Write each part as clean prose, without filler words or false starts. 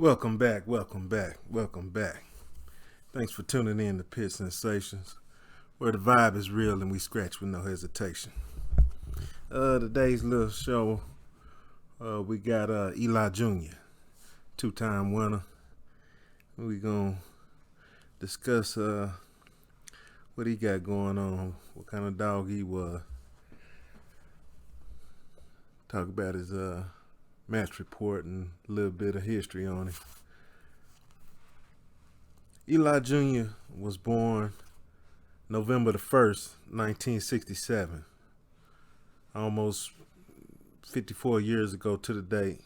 Welcome back, welcome back, welcome back. Thanks for tuning in to Pit Sensations, where the vibe is real and we scratch with no hesitation. Today's little show, we got Eli Jr., two-time winner. We gonna discuss what he got going on, what kind of dog he was. Talk about his match report and a little bit of history on him. Eli Jr. was born November the 1st, 1967, almost 54 years ago to the date.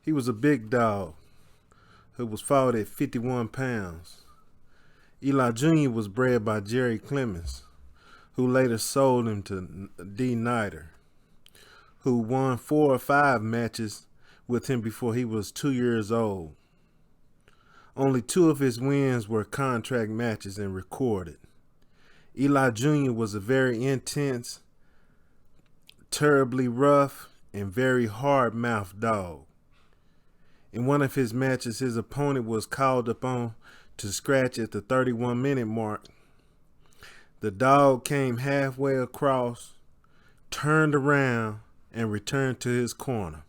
He was a big dog who was fought at 51 pounds. Eli Jr. was bred by Jerry Clemens, who later sold him to D. Nider, who won 4 or 5 matches with him before he was 2 years old. Only 2 of his wins were contract matches and recorded. Eli Jr. was a very intense, terribly rough, and very hard-mouthed dog. In one of his matches, his opponent was called upon to scratch at the 31-minute mark. The dog came halfway across, turned around, and returned to his corner.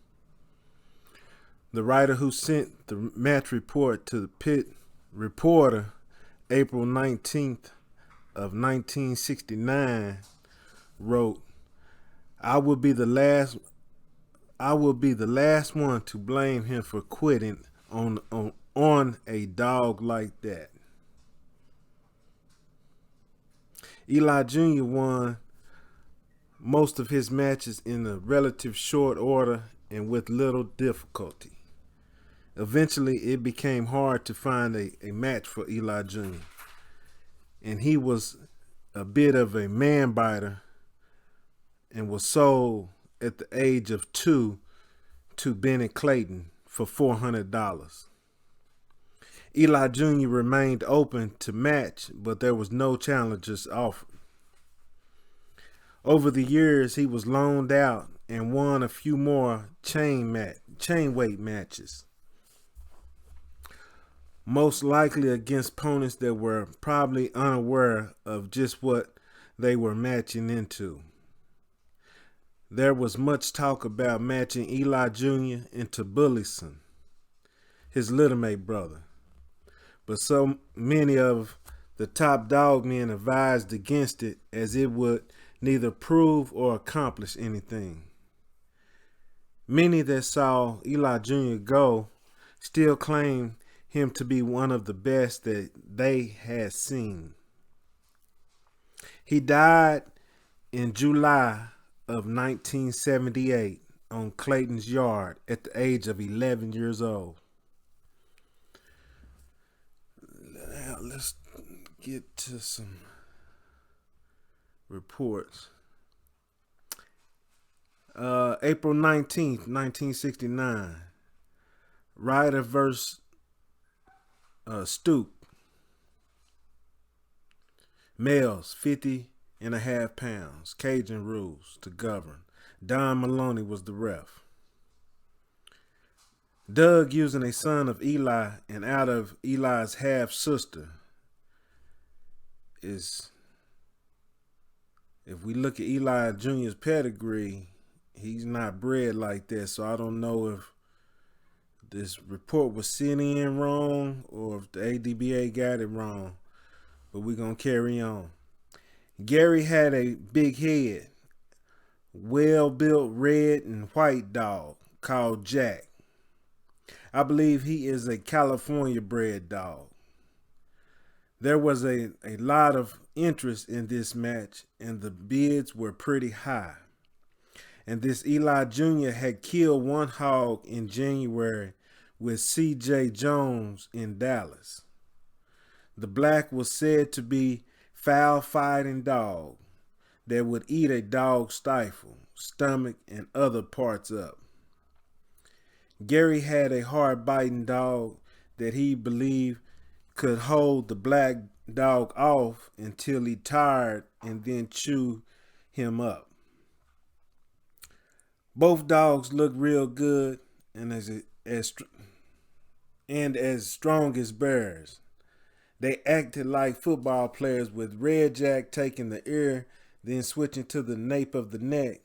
The writer who sent the match report to the Pit Reporter April 19th of 1969 wrote, I will be the last one to blame him for quitting on a dog like that. Eli Jr. won most of his matches in a relative short order and with little difficulty. Eventually, it became hard to find a match for Eli Jr., and he was a bit of a man-biter and was sold at the age of 2 to Bennett Clayton for $400. Eli Jr. remained open to match, but there was no challengers offered. Over the years, he was loaned out and won a few more chain weight matches, most likely against opponents that were probably unaware of just what they were matching into. There was much talk about matching Eli Jr. into Bullison, his littlemate brother, but so many of the top dog men advised against it, as it would neither prove or accomplish anything. Many that saw Eli Jr. go still claim him to be one of the best that they had seen. He died in July of 1978 on Clayton's yard at the age of 11 years old. Now let's get to some reports. April 19th, 1969. Ryder versus Stoop. Males, 50.5 pounds. Cajun rules to govern. Don Maloney was the ref. Doug, using a son of Eli and out of Eli's half-sister, is, if we look at Eli Jr.'s pedigree, he's not bred like that, so I don't know if this report was sent in wrong or if the ADBA got it wrong, but we're going to carry on. Gary had a big head, well-built red and white dog called Jack. I believe he is a California bred dog. There was a lot of interest in this match, and the bids were pretty high. And this Eli Jr. had killed one hog in January with C.J. Jones in Dallas. The black was said to be foul-fighting dog that would eat a dog's stifle, stomach, and other parts up. Gary had a hard-biting dog that he believed could hold the black dog off until he tired and then chew him up. Both dogs look real good and as strong as bears. They acted like football players with Red Jack taking the ear, then switching to the nape of the neck.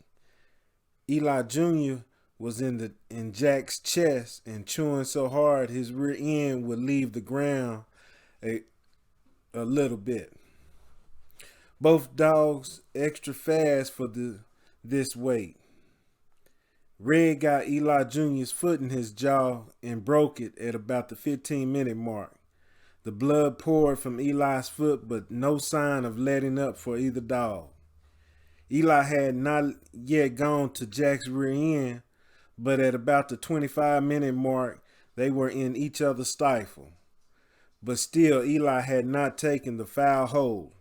Eli Jr. was in Jack's chest and chewing so hard his rear end would leave the ground a, a little bit. Both dogs extra fast for this weight. Red got Eli Jr.'s foot in his jaw and broke it at about the 15-minute mark. The blood poured from Eli's foot, but no sign of letting up for either dog. Eli had not yet gone to Jack's rear end, but at about the 25-minute mark, they were in each other's stifle. But still, Eli had not taken the foul hold.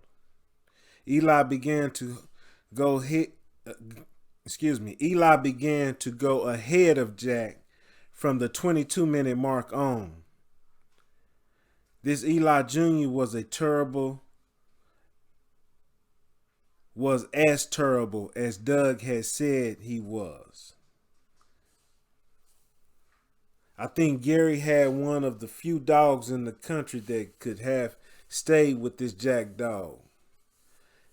Eli began to go hit. Eli began to go ahead of Jack from the 22-minute mark on. This Eli Jr. was as terrible as Doug had said he was. I think Gary had one of the few dogs in the country that could have stayed with this Jack dog.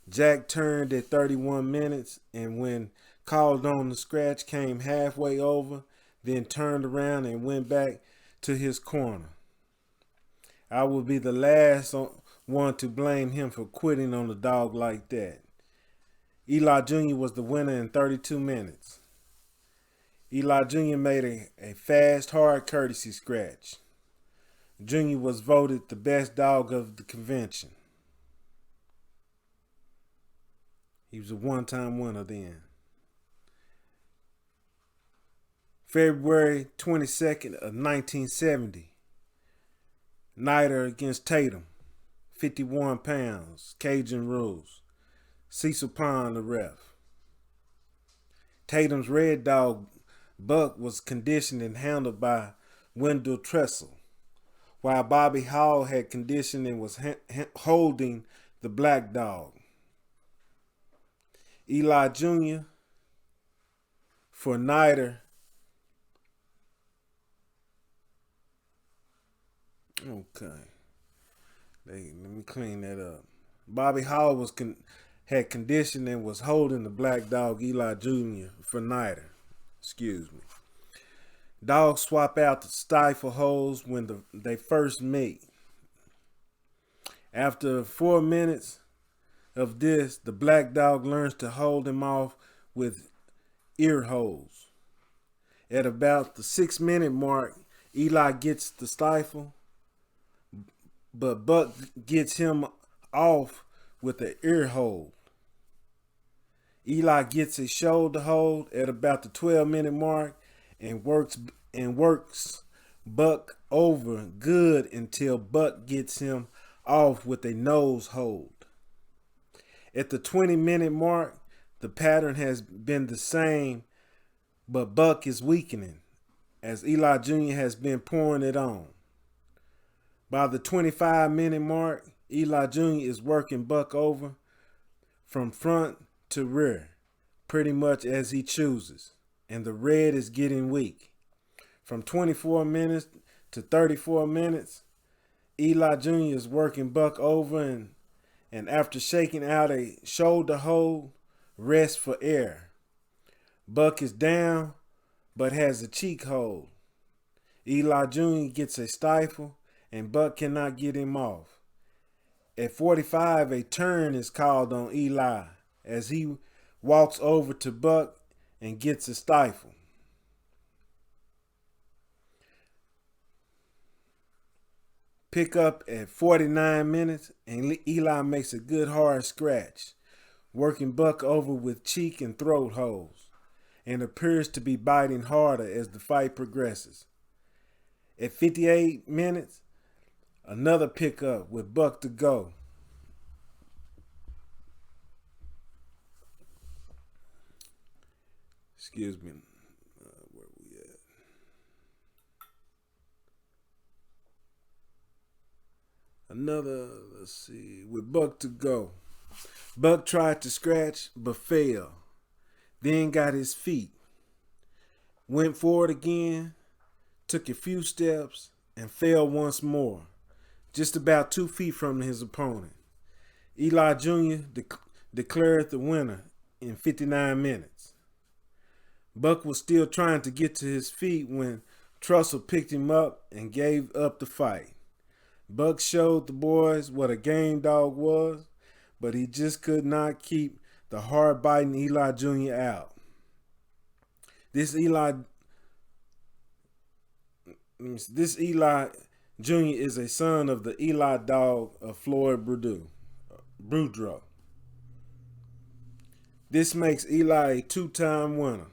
Jack turned at 31 minutes and when called on the scratch came halfway over, then turned around and went back to his corner. I would be the last one to blame him for quitting on a dog like that. Eli Jr. was the winner in 32 minutes. Eli Jr. made a fast, hard courtesy scratch. Jr. was voted the best dog of the convention. He was a one-time winner then. February 22nd of 1970. Nighter against Tatum. 51 pounds. Cajun rules. Cecil Pond, the ref. Tatum's red dog, Buck, was conditioned and handled by Wendell Tressel, while Bobby Hall had conditioned and was holding the black dog. Eli Jr. for Nighter. Okay. Let me clean that up. Bobby Hall had conditioned and was holding the black dog Eli Jr. for Nighter. Excuse me. Dogs swap out the stifle holes when they first mate. After 4 minutes of this, the black dog learns to hold him off with ear holes. At about the 6-minute mark, Eli gets the stifle, but Buck gets him off with the ear hold. Eli gets a shoulder hold at about the 12-minute mark and works Buck over good until Buck gets him off with a nose hold. At the 20-minute mark, the pattern has been the same, but Buck is weakening as Eli Jr. has been pouring it on. By the 25-minute mark, Eli Jr. is working Buck over from front to rear, pretty much as he chooses, and the red is getting weak. From 24 minutes to 34 minutes, Eli Jr. is working Buck over and after shaking out a shoulder hold, rests for air. Buck is down, but has a cheek hold. Eli Jr. gets a stifle, and Buck cannot get him off. At 45, a turn is called on Eli as he walks over to Buck and gets a stifle. Pick up at 49 minutes, and Eli makes a good hard scratch, working Buck over with cheek and throat holds, and appears to be biting harder as the fight progresses. At 58 minutes, another pickup with Buck to go. Excuse me. Where we at? Let's see, with Buck to go. Buck tried to scratch but failed. Then got his feet. went forward again, took a few steps, and fell once more, just about 2 feet from his opponent. Eli Jr. declared the winner in 59 minutes. Buck was still trying to get to his feet when Trussell picked him up and gave up the fight. Buck showed the boys what a game dog was, but he just could not keep the hard-biting Eli Jr. out. This Eli Jr. is a son of the Eli dog of Floyd Boudreaux. This makes Eli a 2-time winner.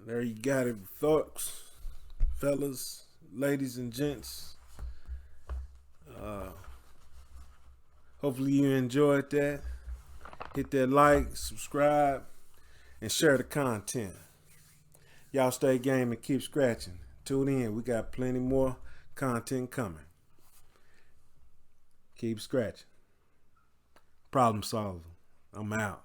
There you got it, folks, fellas, ladies and gents. Hopefully you enjoyed that. Hit that like, subscribe, and share the content. Y'all stay game and keep scratching. Tune in. We got plenty more content coming. Keep scratching. Problem solving. I'm out.